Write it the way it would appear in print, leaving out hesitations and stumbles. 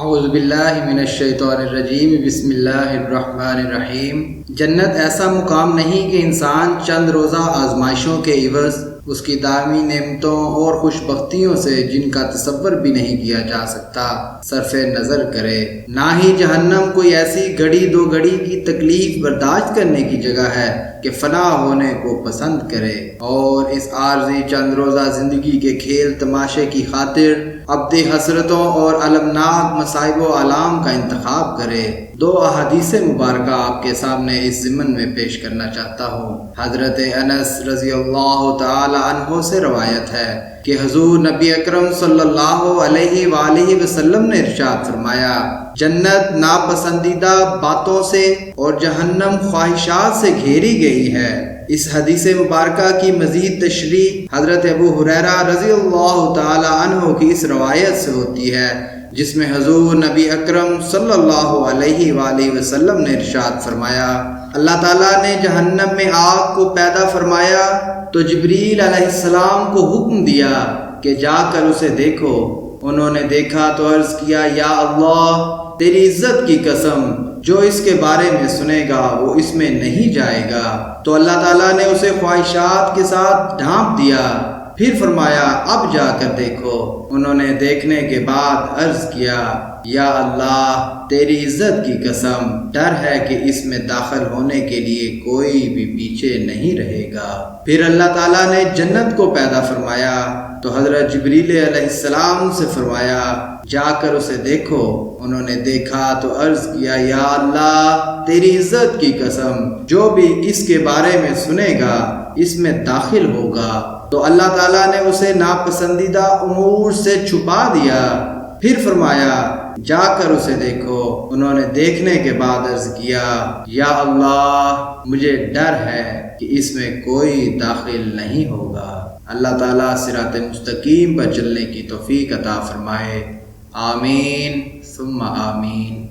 اعوذ باللہ من الشیطان الرجیم بسم اللہ الرحمن الرحیم۔ جنت ایسا مقام نہیں کہ انسان چند روزہ آزمائشوں کے عوض اس کی دائمی نعمتوں اور خوش بختیوں سے جن کا تصور بھی نہیں کیا جا سکتا صرف نظر کرے، نہ ہی جہنم کوئی ایسی گھڑی دو گھڑی کی تکلیف برداشت کرنے کی جگہ ہے کہ فنا ہونے کو پسند کرے اور اس عارضی چند روزہ زندگی کے کھیل تماشے کی خاطر ابدی حسرتوں اور المناک مصائب و آلام کا انتخاب کرے۔ دو احادیث مبارکہ آپ کے سامنے اس ضمن میں پیش کرنا چاہتا ہوں۔ حضرت انس رضی اللہ تعالی عنہ سے روایت ہے کہ حضور نبی اکرم صلی اللہ علیہ وآلہ وسلم نے ارشاد فرمایا، جنت ناپسندیدہ باتوں سے اور جہنم خواہشات سے گھیری گئی ہے۔ اس حدیث مبارکہ کی مزید تشریح حضرت ابو ہریرہ رضی اللہ تعالی عنہ کی اس روایت سے ہوتی ہے جس میں حضور نبی اکرم صلی اللہ علیہ وآلہ وسلم نے ارشاد فرمایا، اللہ تعالیٰ نے جہنم میں آگ کو پیدا فرمایا تو جبریل علیہ السلام کو حکم دیا کہ جا کر اسے دیکھو۔ انہوں نے دیکھا تو عرض کیا، یا اللہ تیری عزت کی قسم، جو اس کے بارے میں سنے گا وہ اس میں نہیں جائے گا۔ تو اللہ تعالیٰ نے اسے خواہشات کے ساتھ ڈھانپ دیا، پھر فرمایا اب جا کر دیکھو۔ انہوں نے دیکھنے کے بعد عرض کیا، یا اللہ تیری عزت کی قسم، ڈر ہے کہ اس میں داخل ہونے کے لیے کوئی بھی پیچھے نہیں رہے گا۔ پھر اللہ تعالیٰ نے جنت کو پیدا فرمایا تو حضرت جبریل علیہ السلام سے فرمایا، جا کر اسے دیکھو۔ انہوں نے دیکھا تو عرض کیا، یا اللہ تیری عزت کی قسم، جو بھی اس کے بارے میں سنے گا اس میں داخل ہوگا۔ تو اللہ تعالیٰ نے اسے ناپسندیدہ امور سے چھپا دیا، پھر فرمایا جا کر اسے دیکھو۔ انہوں نے دیکھنے کے بعد عرض کیا، یا اللہ مجھے ڈر ہے کہ اس میں کوئی داخل نہیں ہوگا۔ اللہ تعالیٰ صراط مستقیم پر چلنے کی توفیق عطا فرمائے، آمین ثم آمین۔